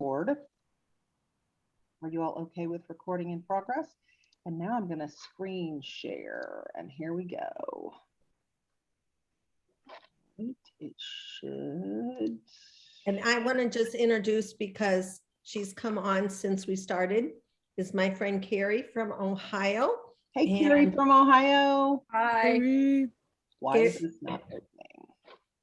record. Are you all okay with recording in progress? And now I'm going to screen share, and here we go. It should. And I want to just introduce, because she's come on since we started, is my friend Carrie from Ohio. Hey, Carrie from Ohio. Hi. Why is this not opening?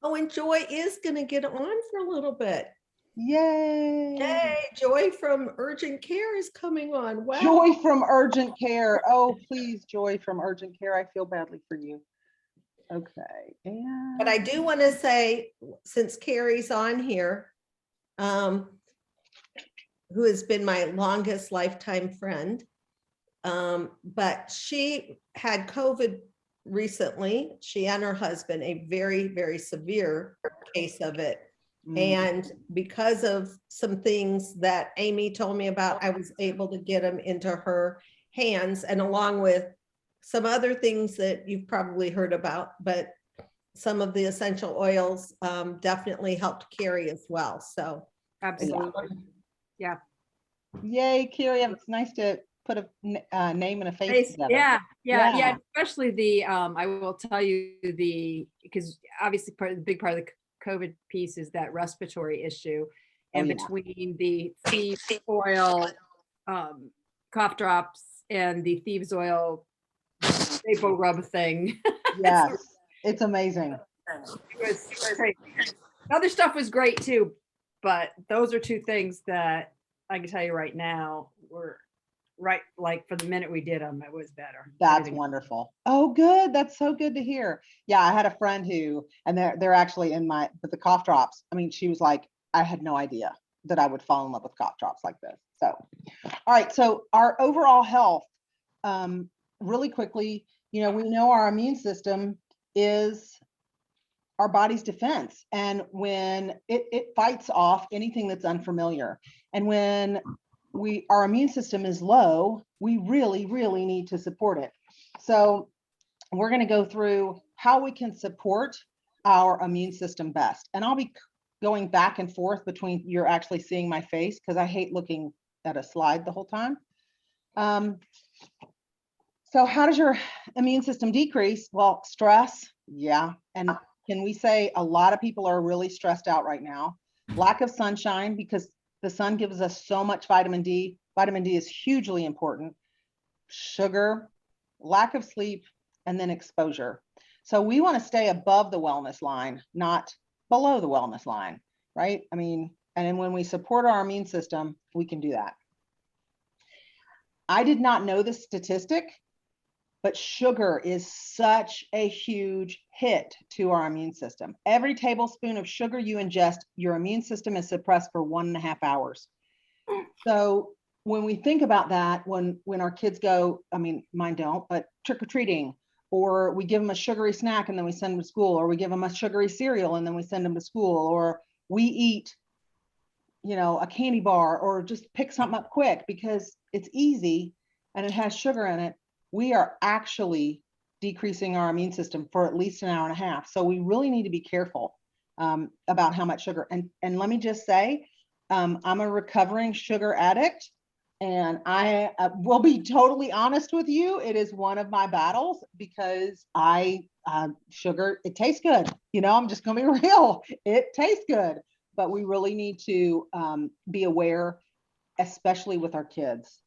Oh, and Joy is going to get on for a little bit. Yay. Hey, Joy from Urgent Care is coming on. Wow. Joy from Urgent Care. Oh, please, Joy from Urgent Care. I feel badly for you. Okay. And But I do want to say, since Carrie's on here, who has been my longest lifetime friend, but she had COVID recently. She and her husband, a very, very severe case of it. And because of some things that Amy told me about, I was able to get them into her hands, and along with some other things that you've probably heard about, but some of the essential oils definitely helped Carrie as well. So Absolutely. Yeah. Yay, Carrie. It's nice to put a name and a face together. Yeah. Especially the, I will tell you because obviously the big part of the COVID piece is that respiratory issue. And between the thieves oil, cough drops, and the thieves oil vapor rub thing. Yes, it's amazing. It was great. Other stuff was great too, but those are two things that I can tell you right now were right, like for the minute we did them, it was better. That's wonderful. Oh, good. That's so good to hear. Yeah, I had a friend who, and they're actually in my, but the cough drops. I mean, she was like, I had no idea that I would fall in love with cough drops like this. So, all right. So our overall health, really quickly, we know our immune system is our body's defense. And when it fights off anything that's unfamiliar. And when our immune system is low, we really, really need to support it. So we're going to go through how we can support our immune system best. And I'll be going back and forth between you're actually seeing my face, because I hate looking at a slide the whole time. So how does your immune system decrease? Well, stress. Yeah. And can we say a lot of people are really stressed out right now? Lack of sunshine, because the sun gives us so much vitamin D. Vitamin D is hugely important. Sugar, lack of sleep, and then exposure. So we want to stay above the wellness line, not below the wellness line, right? I mean, and then when we support our immune system, we can do that. I did not know this statistic, but sugar is such a huge hit to our immune system. Every tablespoon of sugar you ingest, your immune system is suppressed for 1.5 hours. So when we think about that, when our kids go, I mean, mine don't, but trick-or-treating, or we give them a sugary snack and then we send them to school, or we give them a sugary cereal and then we send them to school, or we eat, a candy bar, or just pick something up quick because it's easy and it has sugar in it, we are actually decreasing our immune system for at least 1.5 hours. So we really need to be careful about how much sugar. And let me just say, I'm a recovering sugar addict, and I will be totally honest with you. It is one of my battles because sugar, it tastes good. I'm just going to be real. It tastes good, but we really need to be aware, especially with our kids.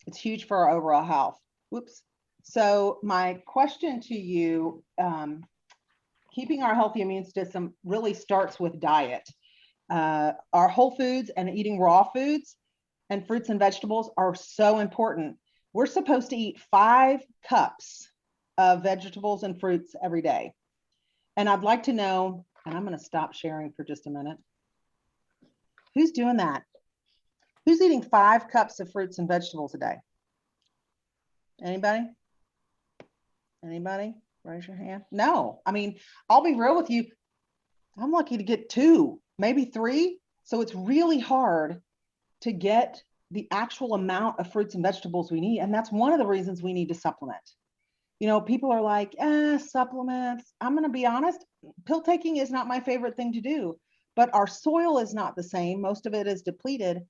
It's huge for our overall health. Whoops. So my question to you, keeping our healthy immune system really starts with diet. Our whole foods and eating raw foods and fruits and vegetables are so important. We're supposed to eat 5 cups of vegetables and fruits every day. And I'd like to know, and I'm going to stop sharing for just a minute. Who's doing that? Who's eating 5 cups of fruits and vegetables a day? Anybody? Anybody? Raise your hand. No. I mean, I'll be real with you. I'm lucky to get 2, maybe 3. So it's really hard to get the actual amount of fruits and vegetables we need. And that's one of the reasons we need to supplement. People are like, supplements. I'm going to be honest, pill taking is not my favorite thing to do. but our soil is not the same. Most of it is depleted.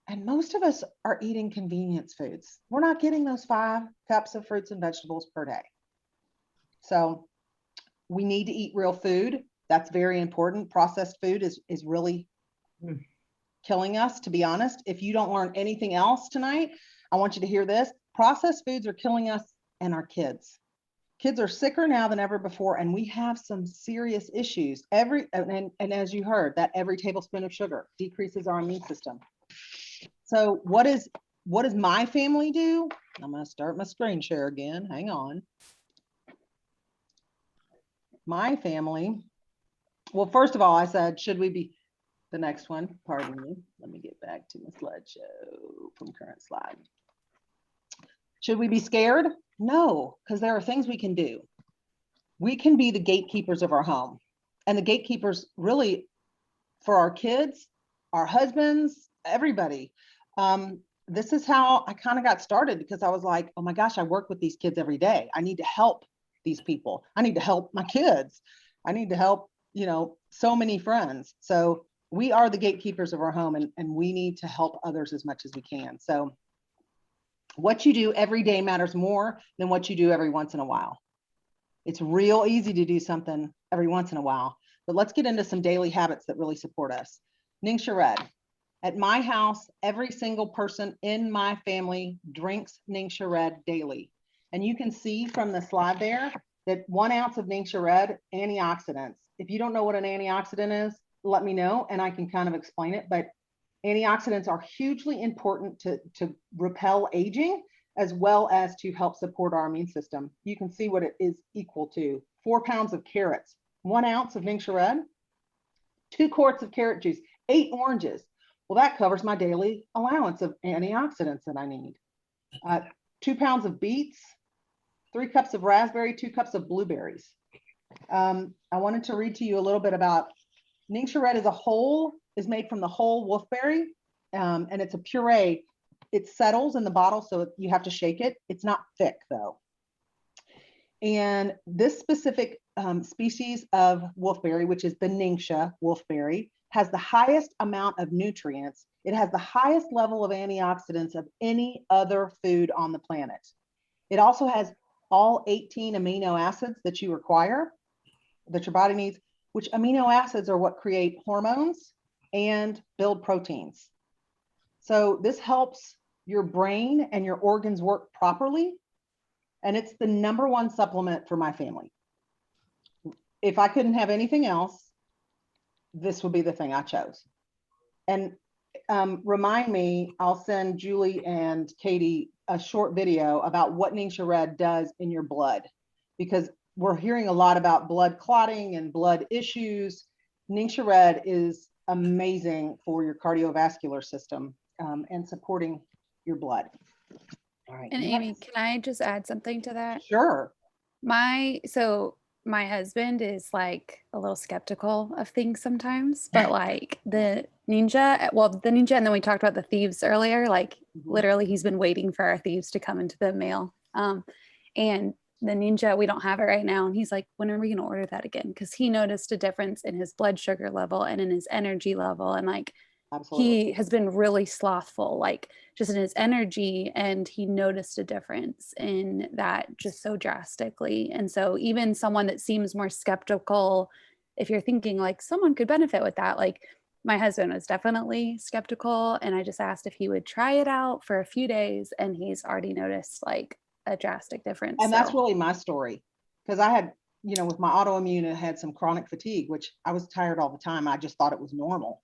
And most of us are eating convenience foods. We're not getting those 5 cups of fruits and vegetables per day. So we need to eat real food. That's very important. Processed food is really killing us, to be honest. If you don't learn anything else tonight, I want you to hear this. Processed foods are killing us and our kids. Kids are sicker now than ever before, and we have some serious issues. And as you heard, that every tablespoon of sugar decreases our immune system. So what does my family do? I'm going to start my screen share again. Hang on. My family, well, first of all, I said, should we be, the next one, pardon me. Let me get back to my slideshow from current slide. Should we be scared? No, because there are things we can do. We can be the gatekeepers of our home. And the gatekeepers really for our kids, our husbands, everybody. This is how I kind of got started, because I was like, oh my gosh, I work with these kids every day. I need to help these people. I need to help my kids. I need to help, so many friends. So we are the gatekeepers of our home, and we need to help others as much as we can. So what you do every day matters more than what you do every once in a while. It's real easy to do something every once in a while, but let's get into some daily habits that really support us. Ningxia Red. At my house, every single person in my family drinks Ningxia Red daily. And you can see from the slide there that 1 ounce of Ningxia Red, antioxidants. If you don't know what an antioxidant is, let me know and I can kind of explain it. But antioxidants are hugely important to repel aging, as well as to help support our immune system. You can see what it is equal to. 4 pounds of carrots, 1 ounce of Ningxia Red, 2 quarts of carrot juice, 8 oranges. Well, that covers my daily allowance of antioxidants that I need. 2 pounds of beets, 3 cups of raspberry, 2 cups of blueberries. I wanted to read to you a little bit about Ningxia Red is made from the whole wolfberry, and it's a puree. It settles in the bottle, so you have to shake it. It's not thick though. And this specific species of wolfberry, which is the Ningxia wolfberry, has the highest amount of nutrients. It has the highest level of antioxidants of any other food on the planet. It also has all 18 amino acids that you require, that your body needs, which amino acids are what create hormones and build proteins. So this helps your brain and your organs work properly. And it's the #1 supplement for my family. If I couldn't have anything else, this would be the thing I chose. And remind me, I'll send Julie and Katie a short video about what Ningxia Red does in your blood, because we're hearing a lot about blood clotting and blood issues. Ningxia Red is amazing for your cardiovascular system and supporting your blood. All right. And Amy, can I just add something to that? Sure. My husband is like a little skeptical of things sometimes, but like the Ningxia and then we talked about the thieves earlier, like literally he's been waiting for our thieves to come into the mail. And the Ningxia, we don't have it right now. And he's like, when are we going to order that again? Because he noticed a difference in his blood sugar level and in his energy level. And like, Absolutely. He has been really slothful, like just in his energy. And he noticed a difference in that just so drastically. And so even someone that seems more skeptical, if you're thinking like someone could benefit with that, like my husband was definitely skeptical. And I just asked if he would try it out for a few days. And he's already noticed like a drastic difference. And that's really my story, because I had, with my autoimmune, I had some chronic fatigue, which I was tired all the time. I just thought it was normal.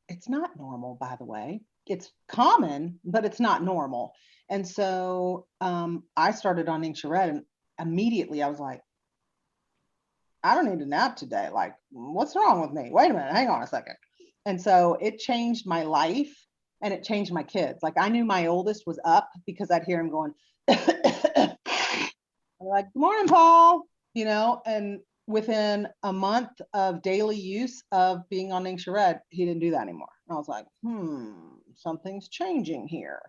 It's not normal, by the way. It's common, but it's not normal. And so I started on Ningxia Red, and immediately I was like, I don't need a nap today. Like, what's wrong with me? Wait a minute, hang on a second. And so it changed my life, and it changed my kids. Like, I knew my oldest was up because I'd hear him going, I'm like, good morning, Paul, and within a month of daily use of being on Ningxia Red, he didn't do that anymore. And I was like, something's changing here.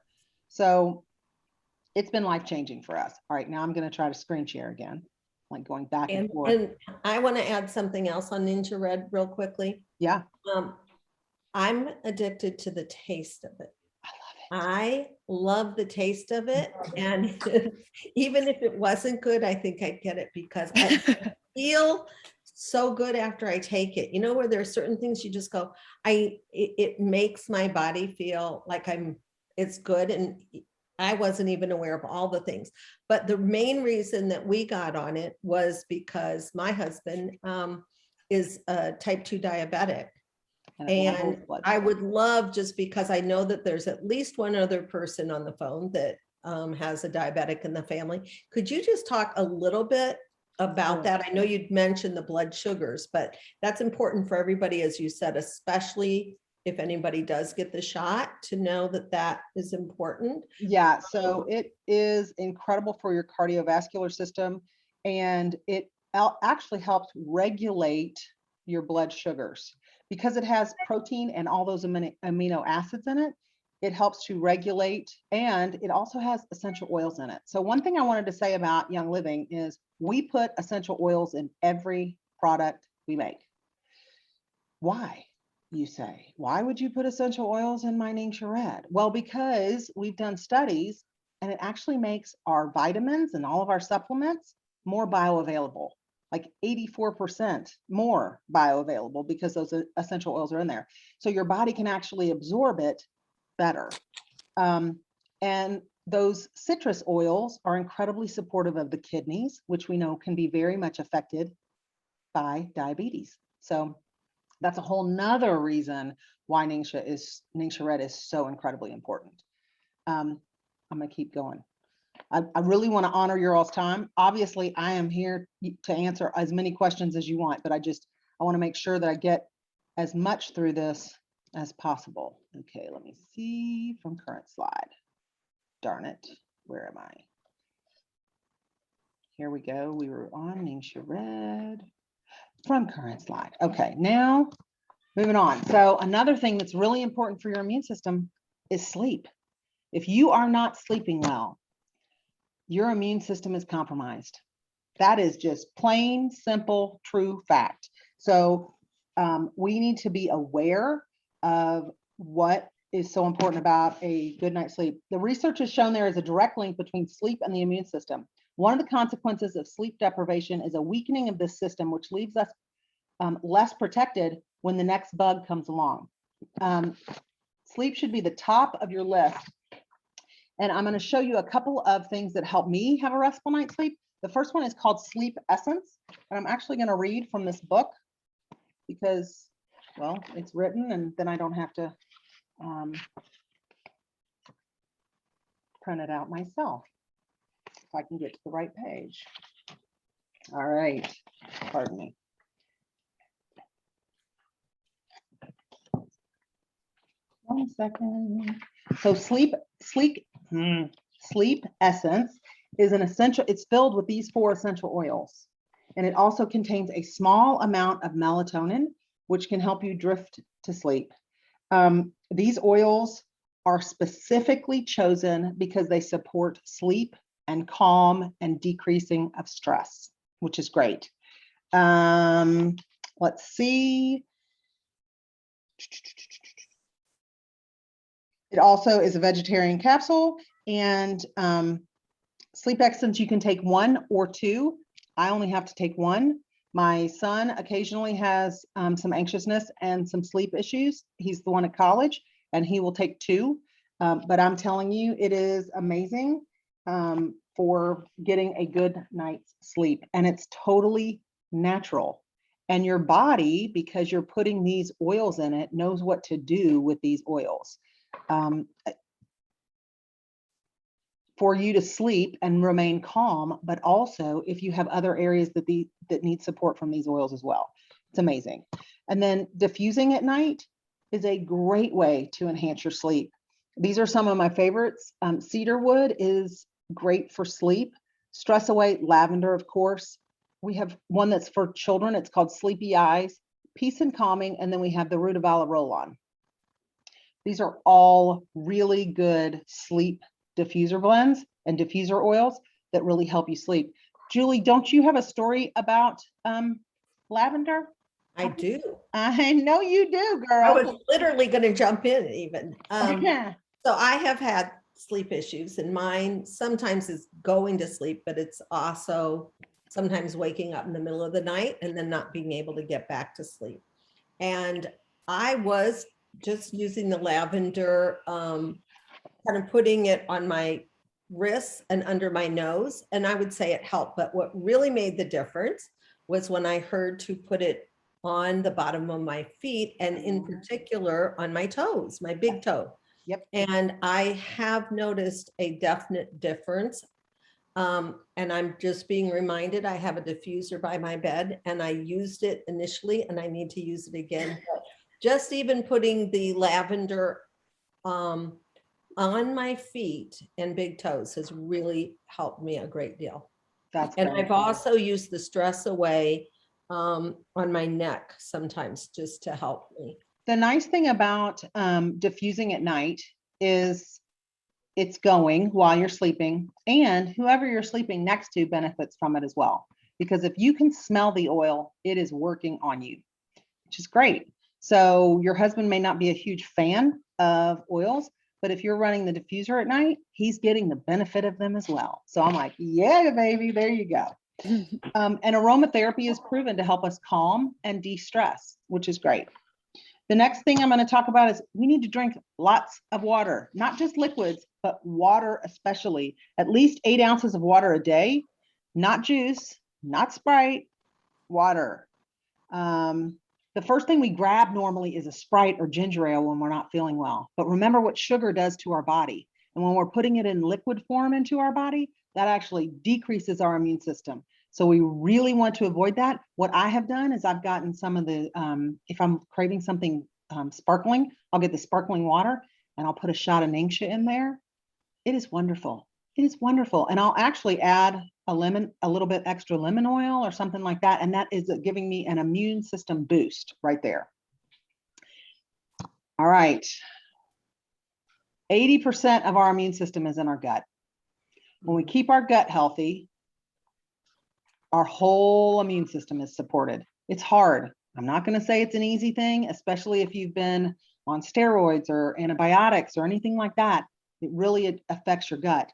So it's been life-changing for us. All right, now I'm going to try to screen share again. like going back and And, forth. and I want to add something else on Ninja Red real quickly. Yeah, I'm addicted to the taste of it. I love it. I love the taste of it. And even if it wasn't good, I think I'd get it because I feel so good after I take it. You know, where there are certain things you just go, it makes my body feel like it's good. And I wasn't even aware of all the things. But the main reason that we got on it was because my husband is a type 2 diabetic. it levels And blood I sugar. would love, just because I know that there's at least one other person on the phone that has a diabetic in the family. Could you just talk a little bit about Sure. that? I know you'd mentioned the blood sugars, but that's important for everybody, as you said, especially if anybody does get the shot, to know that that is important. Yeah, so it is incredible for your cardiovascular system, and it actually helps regulate your blood sugars because it has protein and all those amino acids in it. It helps to regulate, and it also has essential oils in it. So one thing I wanted to say about Young Living is we put essential oils in every product we make. Why? You say, why would you put essential oils in my Ningxia Red? Well, because we've done studies and it actually makes our vitamins and all of our supplements more bioavailable, like 84% more bioavailable because those essential oils are in there. So your body can actually absorb it better. And those citrus oils are incredibly supportive of the kidneys, which we know can be very much affected by diabetes. So that's a whole nother reason why Ningxia Red is so incredibly important. I'm gonna keep going. I really want to honor your all's time. Obviously, I am here to answer as many questions as you want, but I want to make sure that I get as much through this as possible. Okay, let me see from current slide. Darn it, where am I? Here we go. We were on Ningxia Red from current slide. Okay, now moving on. So another thing that's really important for your immune system is sleep. If you are not sleeping well, your immune system is compromised. That is just plain, simple, true fact. So we need to be aware of what is so important about a good night's sleep. The research has shown there is a direct link between sleep and the immune system. One of the consequences of sleep deprivation is a weakening of this system, which leaves us less protected when the next bug comes along. Sleep should be the top of your list. And I'm going to show you a couple of things that help me have a restful night's sleep. The first one is called Sleep Essence. And I'm actually going to read from this book because, well, it's written and then I don't have to print it out myself. If I can get to the right page. All right, pardon me. One second. So Sleep Essence is an essential, it's filled with these 4 essential oils. And it also contains a small amount of melatonin, which can help you drift to sleep. These oils are specifically chosen because they support sleep and calm and decreasing of stress, which is great. Let's see. It also is a vegetarian capsule, and Sleep Essence, you can take 1 or 2. I only have to take 1. My son occasionally has some anxiousness and some sleep issues. He's the one at college, and he will take 2. But I'm telling you, it is amazing for getting a good night's sleep, and it's totally natural. And your body, because you're putting these oils in it, knows what to do with these oils. For you to sleep and remain calm, but also if you have other areas that need support from these oils as well. It's amazing. And then diffusing at night is a great way to enhance your sleep. These are some of my favorites. Cedarwood is great for sleep. Stress Away, lavender, of course. We have one that's for children. It's called Sleepy Eyes, Peace and Calming, and then we have the Rutavala Roll-On. These are all really good sleep diffuser blends and diffuser oils that really help you sleep. Julie, don't you have a story about lavender? I do. I know you do, I girl. was literally going to jump in even. Yeah. So I have had sleep issues, and mine sometimes is going to sleep, but it's also sometimes waking up in the middle of the night and then not being able to get back to sleep. And I was just using the lavender, kind of putting it on my wrists and under my nose, and I would say it helped. But what really made the difference was when I heard to put it on the bottom of my feet, and in particular on my toes, my big toe. Yep. And I have noticed a definite difference. And I'm just being reminded, I have a diffuser by my bed, and I used it initially and I need to use it again. But just even putting the lavender on my feet and big toes has really helped me a great deal. That's And very I've cool. also used the Stress Away on my neck sometimes just to help me. The nice thing about diffusing at night is it's going while you're sleeping, and whoever you're sleeping next to benefits from it as well. Because if you can smell the oil, it is working on you, which is great. So your husband may not be a huge fan of oils, but if you're running the diffuser at night, he's getting the benefit of them as well. So I'm like, yeah, baby, there you go. And aromatherapy is proven to help us calm and de-stress, which is great. The next thing I'm going to talk about is we need to drink lots of water, not just liquids, but water especially. At least 8 ounces of water a day, not juice, not Sprite, water. The first thing we grab normally is a Sprite or ginger ale when we're not feeling well. But remember what sugar does to our body. And when we're putting it in liquid form into our body, that actually decreases our immune system. So we really want to avoid that. What I have done is I've gotten some of the, if I'm craving something sparkling, I'll get the sparkling water and I'll put a shot of Ningxia in there. It is wonderful. It is wonderful. And I'll actually add a little bit extra lemon oil or something like that. And that is giving me an immune system boost right there. All right. 80% of our immune system is in our gut. When we keep our gut healthy, our whole immune system is supported. It's hard. I'm not going to say it's an easy thing, especially if you've been on steroids or antibiotics or anything like that. It really affects your gut.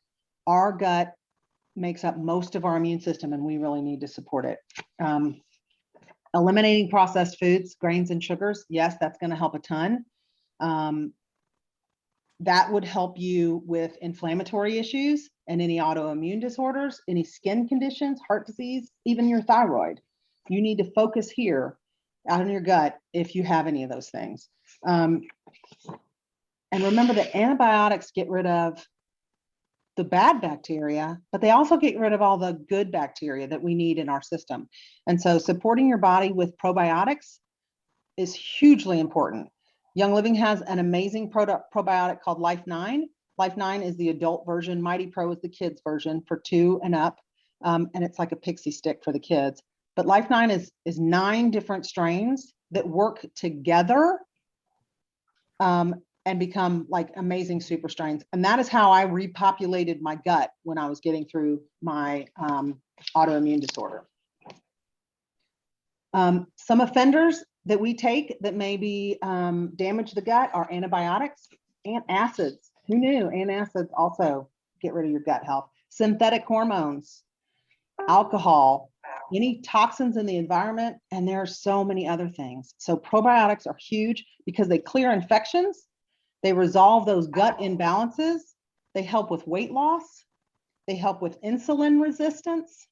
Our gut makes up most of our immune system, and we really need to support it. Eliminating processed foods, grains, and sugars. Yes, that's going to help a ton. That would help you with inflammatory issues and any autoimmune disorders, any skin conditions, heart disease, even your thyroid. You need to focus here out in your gut if you have any of those things. And remember that antibiotics get rid of the bad bacteria, but they also get rid of all the good bacteria that we need in our system. And so supporting your body with probiotics is hugely important. Young Living has an amazing probiotic called Life 9. Life 9 is the adult version. Mighty Pro is the kids version for 2 and up. And it's like a pixie stick for the kids. But Life 9 is 9 different strains that work together and become like amazing super strains. And that is how I repopulated my gut when I was getting through my autoimmune disorder. Some offenders that we take that maybe damage the gut are antibiotics and acids. Who knew? Antacids also get rid of your gut health. Synthetic hormones, alcohol, any toxins in the environment, and there are so many other things. So probiotics are huge because they clear infections, they resolve those gut imbalances, they help with weight loss, they help with insulin resistance,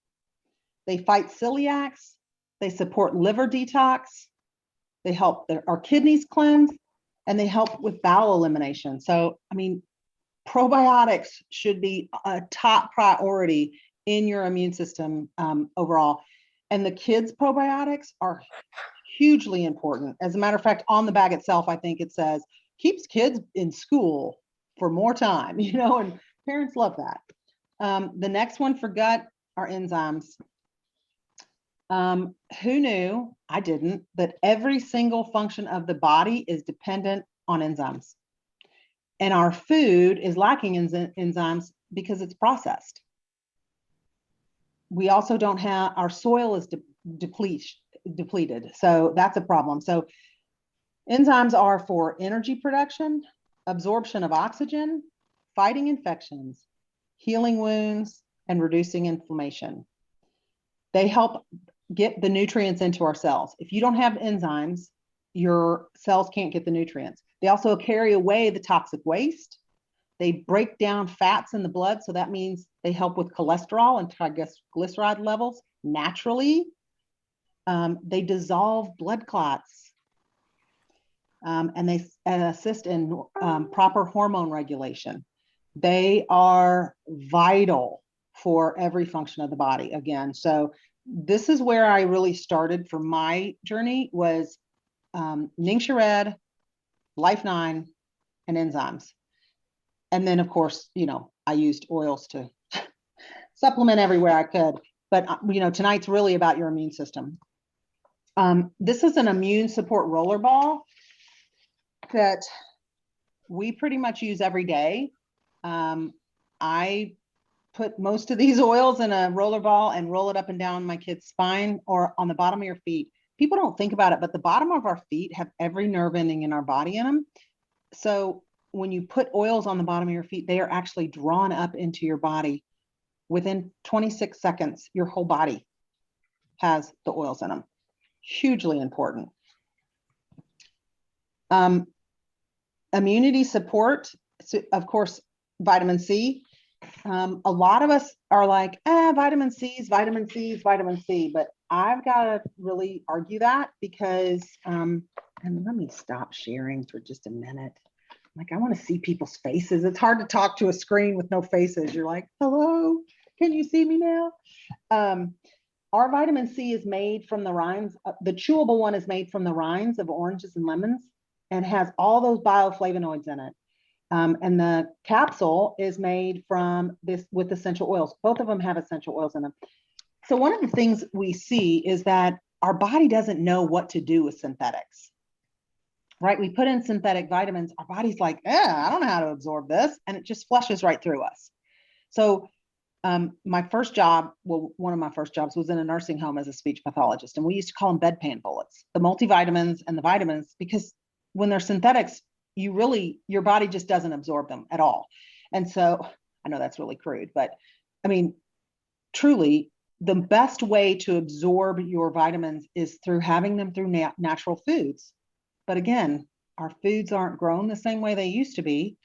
they fight celiacs, they support liver detox, they help our kidneys cleanse, and they help with bowel elimination. So, I mean, probiotics should be a top priority in your immune system overall. And the kids' probiotics are hugely important. As a matter of fact, on the bag itself, I think it says, keeps kids in school for more time, you know, and parents love that. The next one for gut are enzymes. Who knew? I didn't, that every single function of the body is dependent on enzymes. And our food is lacking enzymes because it's processed. We also don't have, our soil is depleted. So that's a problem. So enzymes are for energy production, absorption of oxygen, fighting infections, healing wounds, and reducing inflammation. They help get the nutrients into our cells. If you don't have enzymes, your cells can't get the nutrients. They also carry away the toxic waste. They break down fats in the blood. So that means they help with cholesterol and triglyceride levels naturally. They dissolve blood clots. And they assist in proper hormone regulation. They are vital for every function of the body again. So this is where I really started for my journey was Ningxia Red, Life 9, and enzymes. And then of course, you know, I used oils to supplement everywhere I could. But you know, tonight's really about your immune system. This is an immune support roller ball that we pretty much use every day. I put most of these oils in a roller ball and roll it up and down my kid's spine or on the bottom of your feet. People don't think about it, but the bottom of our feet have every nerve ending in our body in them. So when you put oils on the bottom of your feet, they are actually drawn up into your body. Within 26 seconds, your whole body has the oils in them. Hugely important. Immunity support, so of course, vitamin C. A lot of us are like, vitamin C, vitamin C, but I've got to really argue that because, and let me stop sharing for just a minute. Like, I want to see people's faces. It's hard to talk to a screen with no faces. You're like, hello, can you see me now? Our vitamin C is made from the rinds. The chewable one is made from the rinds of oranges and lemons and has all those bioflavonoids in it. And the capsule is made from this with essential oils. Both of them have essential oils in them. So one of the things we see is that our body doesn't know what to do with synthetics, right? We put in synthetic vitamins. Our body's like, I don't know how to absorb this. And it just flushes right through us. So my first job, well, one of my first jobs was in a nursing home as a speech pathologist. And we used to call them bedpan bullets, the multivitamins and the vitamins, because when they're synthetics, your body just doesn't absorb them at all. And so I know that's really crude, but I mean, truly the best way to absorb your vitamins is through having them through natural foods. But again, our foods aren't grown the same way they used to be.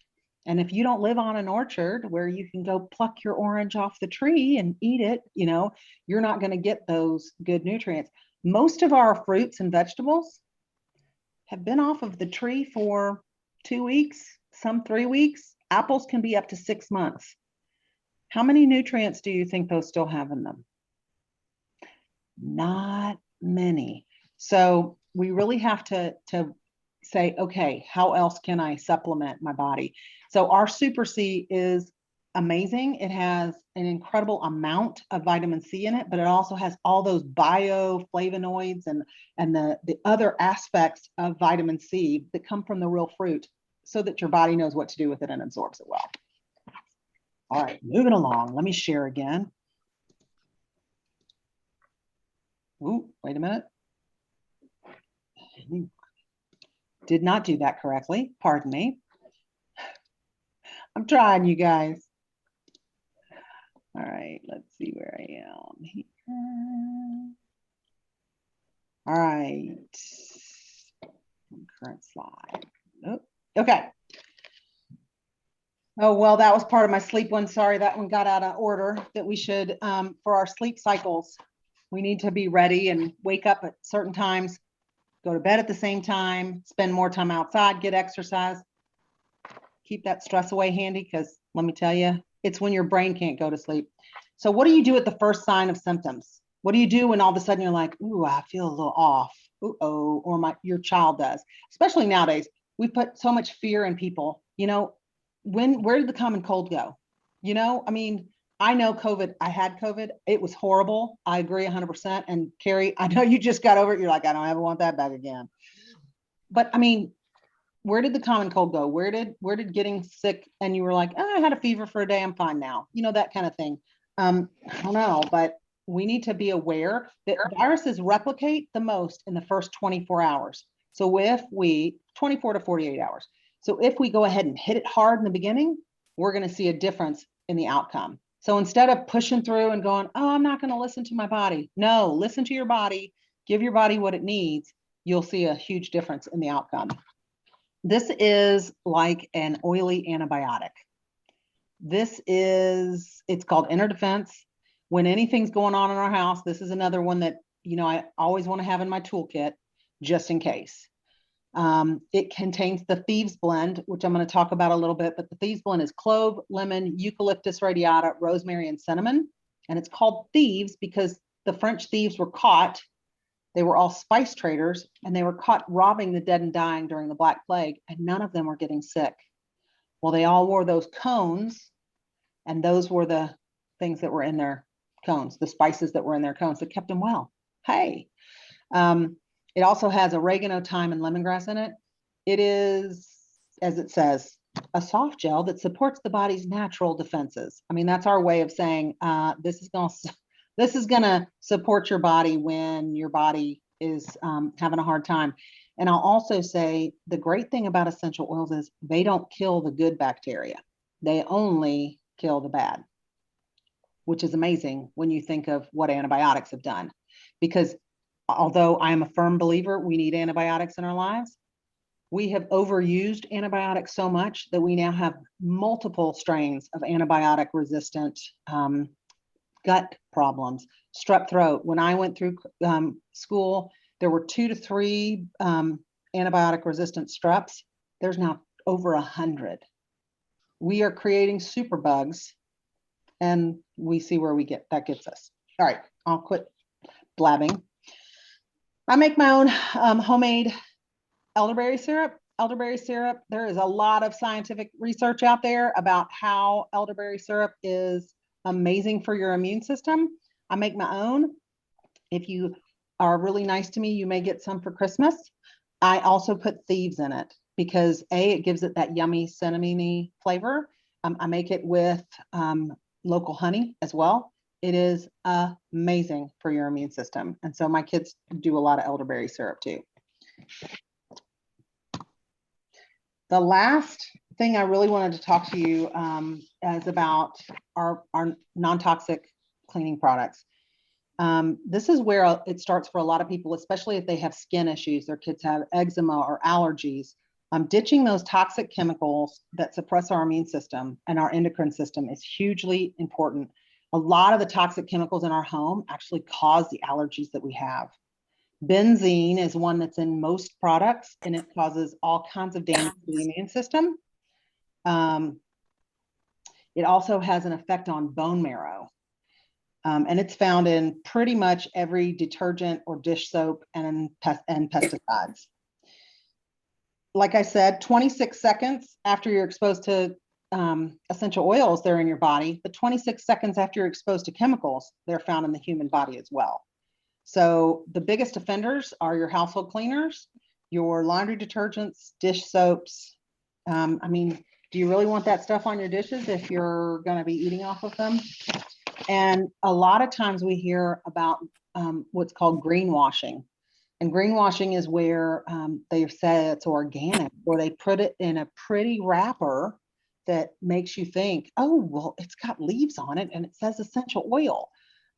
And if you don't live on an orchard where you can go pluck your orange off the tree and eat it, you know, you're not going to get those good nutrients. Most of our fruits and vegetables have been off of the tree for 2 weeks, some 3 weeks. Apples can be up to 6 months. How many nutrients do you think those still have in them? Not many. So we really have to say, okay, how else can I supplement my body? So our Super C is amazing. It has an incredible amount of vitamin C in it, but it also has all those bioflavonoids and the other aspects of vitamin C that come from the real fruit so that your body knows what to do with it and absorbs it well. All right, moving along. Let me share again. Ooh, wait a minute. Did not do that correctly. Pardon me. I'm trying, you guys. All right, let's see where I am here. All right. Current slide. Oh, okay. Oh, well, that was part of my sleep one. Sorry, that one got out of order. That we should, for our sleep cycles, we need to be ready and wake up at certain times, go to bed at the same time, spend more time outside, get exercise. Keep that stress away handy, because let me tell you, it's when your brain can't go to sleep. So what do you do at the first sign of symptoms? What do you do when all of a sudden you're like, ooh, I feel a little off, uh-oh, or your child does? Especially nowadays, we put so much fear in people. You know, where did the common cold go? You know, I mean, I know COVID, I had COVID. It was horrible. I agree 100%. And Carrie, I know you just got over it. You're like, I don't ever want that back again. But I mean, where did the common cold go? Where did getting sick and you were like, oh, I had a fever for a day, I'm fine now. You know, that kind of thing. I don't know, but we need to be aware that viruses replicate the most in the first 24 hours. So if we, 24 to 48 hours. So if we go ahead and hit it hard in the beginning, we're going to see a difference in the outcome. So instead of pushing through and going, oh, I'm not going to listen to my body. No, listen to your body, give your body what it needs. You'll see a huge difference in the outcome. This is like an oily antibiotic. It's called Inner Defense. When anything's going on in our house, this is another one that, I always want to have in my toolkit just in case. It contains the Thieves Blend, which I'm going to talk about a little bit, but the Thieves Blend is clove, lemon, eucalyptus radiata, rosemary, and cinnamon. And it's called Thieves because the French thieves were caught. They were all spice traders, and they were caught robbing the dead and dying during the Black Plague, and none of them were getting sick. Well, they all wore those cones, and those were the things that were in their cones, the spices that were in their cones that kept them well. Hey. It also has oregano, thyme, and lemongrass in it. It is, as it says, a soft gel that supports the body's natural defenses. I mean, that's our way of saying this is going to support your body when your body is having a hard time. And I'll also say the great thing about essential oils is they don't kill the good bacteria. They only kill the bad, which is amazing when you think of what antibiotics have done. Because although I am a firm believer we need antibiotics in our lives, we have overused antibiotics so much that we now have multiple strains of antibiotic resistant gut problems, strep throat. When I went through school, there were 2 to 3 antibiotic resistant streps. There's now over 100. We are creating superbugs, and we see where that gets us. All right, I'll quit blabbing. I make my own homemade elderberry syrup. Elderberry syrup, there is a lot of scientific research out there about how elderberry syrup is amazing for your immune system. I make my own. If you are really nice to me, you may get some for Christmas. I also put Thieves in it because it gives it that yummy cinnamony flavor. I make it with local honey as well. It is amazing for your immune system. And so my kids do a lot of elderberry syrup too. The last thing I really wanted to talk to you is about our non-toxic cleaning products. This is where it starts for a lot of people, especially if they have skin issues, their kids have eczema or allergies. Ditching those toxic chemicals that suppress our immune system and our endocrine system is hugely important. A lot of the toxic chemicals in our home actually cause the allergies that we have. Benzene is one that's in most products, and it causes all kinds of damage to the immune system. It also has an effect on bone marrow. And it's found in pretty much every detergent or dish soap and pesticides. Like I said, 26 seconds after you're exposed to essential oils, they're in your body, but 26 seconds after you're exposed to chemicals, they're found in the human body as well. So the biggest offenders are your household cleaners, your laundry detergents, dish soaps. I mean, do you really want that stuff on your dishes if you're going to be eating off of them? And a lot of times we hear about what's called greenwashing. And greenwashing is where they say it's organic, or they put it in a pretty wrapper that makes you think, oh, well, it's got leaves on it and it says essential oil.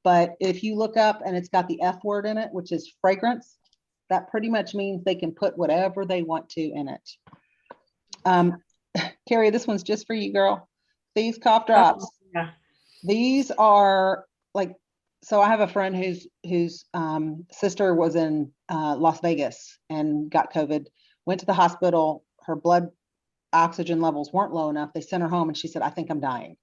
But if you look up and it's got the F word in it, which is fragrance, that pretty much means they can put whatever they want to in it. Carrie, this one's just for you, girl. These cough drops. Oh, yeah. These are like, so I have a friend whose sister was in Las Vegas and got COVID, went to the hospital. Her blood oxygen levels weren't low enough. They sent her home and she said, I think I'm dying.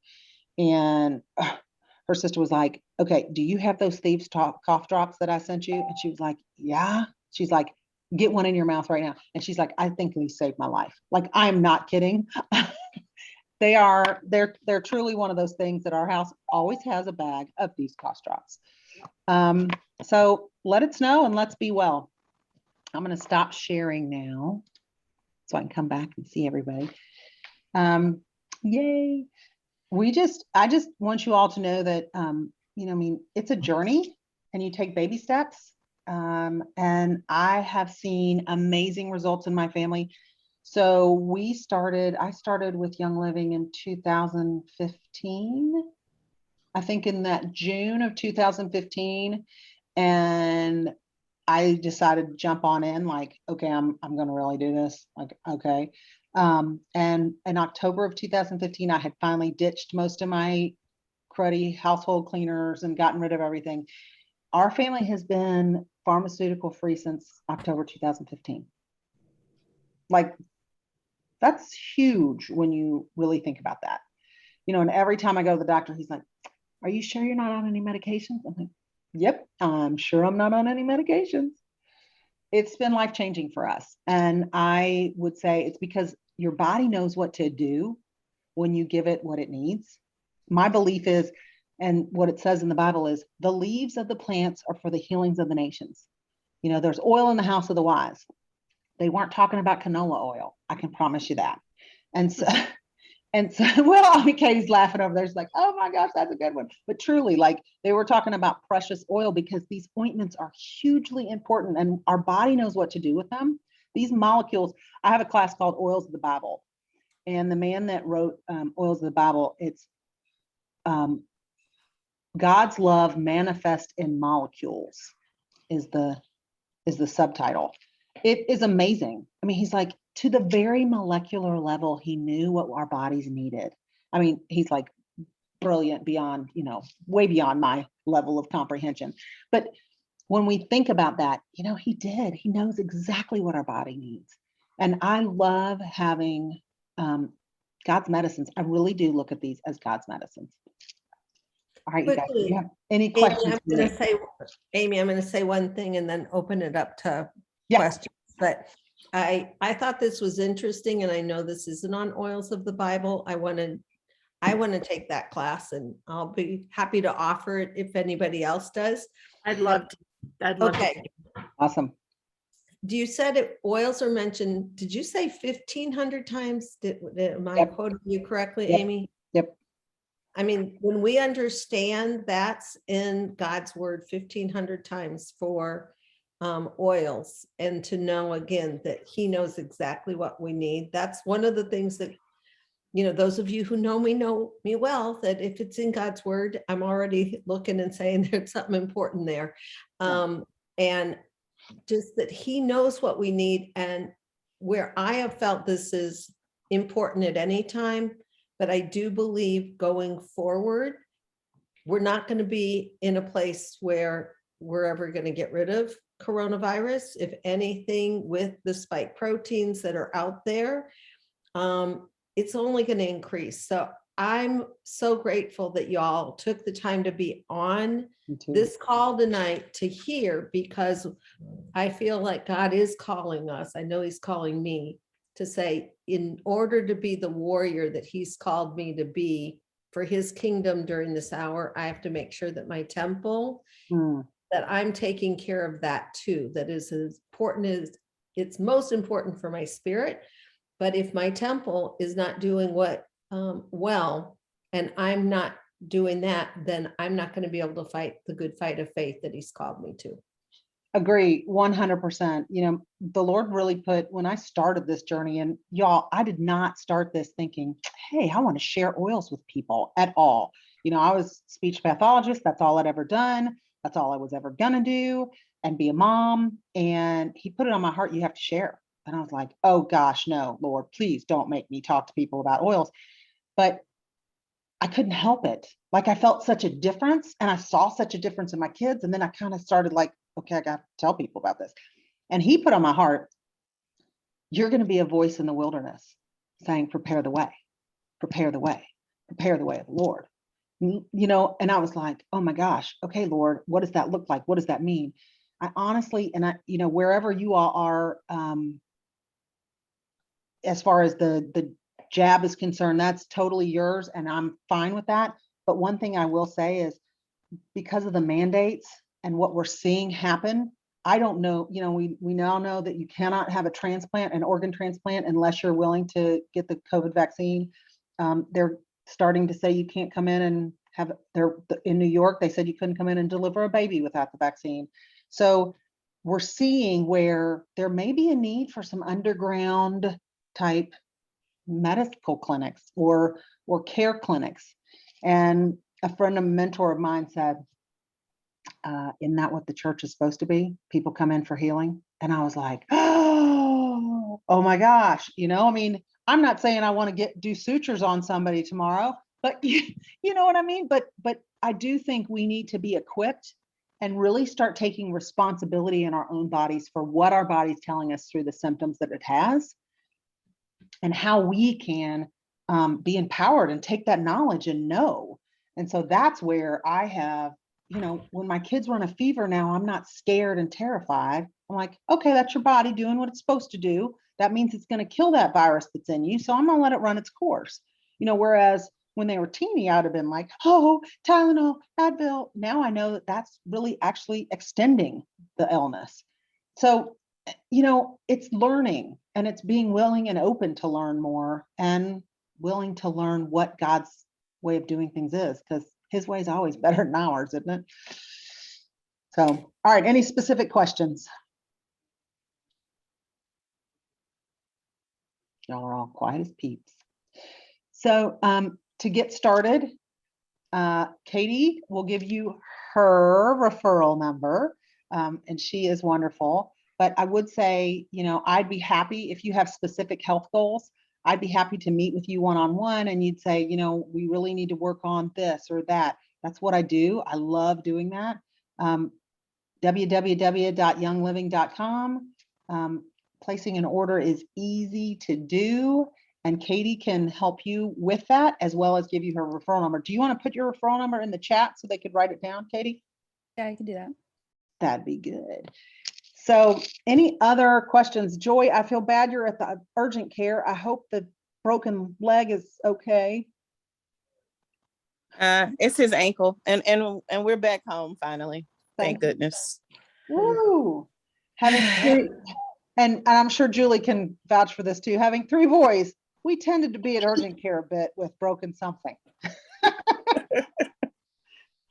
And her sister was like, okay, do you have those Thieves cough drops that I sent you? And she was like, yeah. She's like, get one in your mouth right now. And she's like, I think these saved my life. Like, I'm not kidding. They're truly one of those things that our house always has a bag of these cough drops. So let us know and let's be well. I'm going to stop sharing now so I can come back and see everybody. Yay. I just want you all to know that, I mean, it's a journey and you take baby steps. And I have seen amazing results in my family. So I started with Young Living in 2015. I think in that June of 2015. And I decided to jump on in like, okay, I'm going to really do this. Like, okay. And in October of 2015, I had finally ditched most of my cruddy household cleaners and gotten rid of everything. Our family has been pharmaceutical free since October 2015. Like, that's huge when you really think about that. And every time I go to the doctor, he's like, are you sure you're not on any medications? I'm like, yep, I'm sure I'm not on any medications. It's been life-changing for us. And I would say it's because your body knows what to do when you give it what it needs. My belief is, and what it says in the Bible is, the leaves of the plants are for the healings of the nations. There's oil in the house of the wise. They weren't talking about canola oil. I can promise you that. And so, well, I mean, Katie's laughing over there. She's like, oh my gosh, that's a good one. But truly, like, they were talking about precious oil because these ointments are hugely important and our body knows what to do with them. These molecules, I have a class called Oils of the Bible. And the man that wrote Oils of the Bible, it's God's love manifest in molecules is the subtitle. It is amazing. I mean, he's like, to the very molecular level, he knew what our bodies needed. I mean, he's like brilliant beyond, way beyond my level of comprehension. But when we think about that, he knows exactly what our body needs. And I love having God's medicines. I really do look at these as God's medicines. All right, you guys, do you have any questions? Amy, I'm going to say one thing and then open it up to Yeah. questions. But I thought this was interesting, and I know this isn't on Oils of the Bible. I want to take that class, and I'll be happy to offer it if anybody else does. I'd love to. Okay. Awesome. You said oils are mentioned. Did you say 1,500 times? Am I Yep. quoting you correctly, Yep. Amy? Yep. I mean, when we understand that's in God's word 1,500 times for oils, and to know again that he knows exactly what we need. That's one of the things that, those of you who know me well, that if it's in God's word, I'm already looking and saying there's something important there. And just that he knows what we need. And where I have felt this is important at any time, but I do believe going forward, we're not going to be in a place where we're ever going to get rid of coronavirus. If anything, with the spike proteins that are out there, it's only going to increase. So I'm so grateful that y'all took the time to be on this call tonight to hear, because I feel like God is calling us. I know he's calling me to say, in order to be the warrior that he's called me to be for his kingdom during this hour, I have to make sure that my temple, that I'm taking care of that too. That is as important as, it's most important for my spirit. But if my temple is not doing what well, and I'm not doing that, then I'm not going to be able to fight the good fight of faith that he's called me to. Agree 100%. The Lord really put, when I started this journey, and y'all, I did not start this thinking, hey, I want to share oils with people at all. I was a speech pathologist. That's all I'd ever done. That's all I was ever going to do, and be a mom. And he put it on my heart, you have to share. And I was like, oh gosh, no, Lord, please don't make me talk to people about oils. But I couldn't help it. Like, I felt such a difference, and I saw such a difference in my kids. And then I kind of started like, okay, I got to tell people about this. And he put on my heart, you're going to be a voice in the wilderness saying, prepare the way, prepare the way, prepare the way of the Lord. And I was like, oh my gosh, okay, Lord, what does that look like? What does that mean? I honestly, and wherever you all are, as far as the jab is concerned, that's totally yours, and I'm fine with that. But one thing I will say is, because of the mandates and what we're seeing happen, I don't know, we now know that you cannot have an organ transplant unless you're willing to get the COVID vaccine. They're starting to say you can't come in and in New York, they said you couldn't come in and deliver a baby without the vaccine. So we're seeing where there may be a need for some underground type medical clinics or care clinics. And a friend, a mentor of mine said, isn't that what the church is supposed to be? People come in for healing. And I was like, oh my gosh. I mean, I'm not saying I want to do sutures on somebody tomorrow, but you know what I mean? But I do think we need to be equipped and really start taking responsibility in our own bodies for what our body's telling us through the symptoms that it has, and how we can be empowered and take that knowledge and know. And so that's where I have, when my kids run a fever now, I'm not scared and terrified. I'm like, okay, that's your body doing what it's supposed to do. That means it's going to kill that virus that's in you. So I'm going to let it run its course. Whereas when they were teeny, I'd have been like, oh, Tylenol, Advil. Now I know that that's really actually extending the illness. So, it's learning, and it's being willing and open to learn more and willing to learn what God's way of doing things is, because his way is always better than ours, isn't it? So, all right, any specific questions? Y'all are all quiet as peeps. So to get started, Katie will give you her referral number, and she is wonderful. But I would say, I'd be happy if you have specific health goals. I'd be happy to meet with you one-on-one, and you'd say, we really need to work on this or that. That's what I do. I love doing that. www.youngliving.com. Placing an order is easy to do, and Katie can help you with that, as well as give you her referral number. Do you want to put your referral number in the chat so they could write it down, Katie? Yeah, I can do that. That'd be good. So any other questions? Joy, I feel bad you're at the urgent care. I hope the broken leg is okay. It's his ankle, and we're back home finally. Thank goodness. Woo! And I'm sure Julie can vouch for this too. Having 3 boys, we tended to be at urgent care a bit with broken something.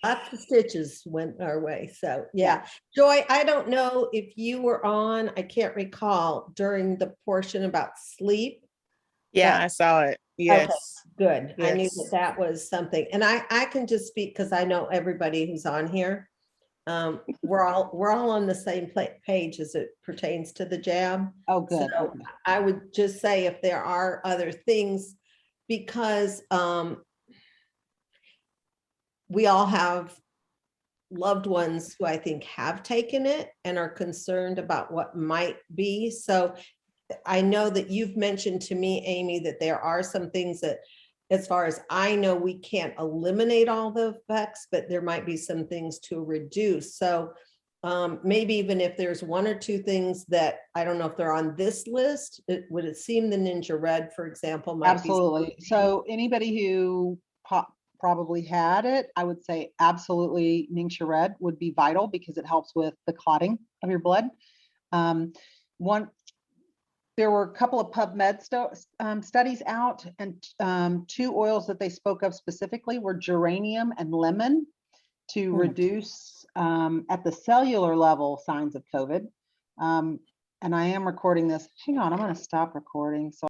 Lots of stitches went our way. So yeah. Joy, I don't know if you were on, I can't recall, during the portion about sleep. Yeah, I saw it. Yes. Okay, good. I knew Yes. that was something. And I can just speak because I know everybody who's on here. We're all on the same page as it pertains to the jab. Oh, good. So I would just say if there are other things, because we all have loved ones who I think have taken it and are concerned about what might be. So I know that you've mentioned to me, Amy, that there are some things that, as far as I know, we can't eliminate all the effects, but there might be some things to reduce. So maybe even if there's 1 or 2 things that, I don't know if they're on this list, would it seem the Ninja Red, for example, might absolutely. So anybody who probably had it, I would say absolutely Ningxia Red would be vital, because it helps with the clotting of your blood. There were a couple of PubMed studies out, and 2 oils that they spoke of specifically were geranium and lemon to reduce at the cellular level signs of COVID. And I am recording this. Hang on, I'm going to stop recording. So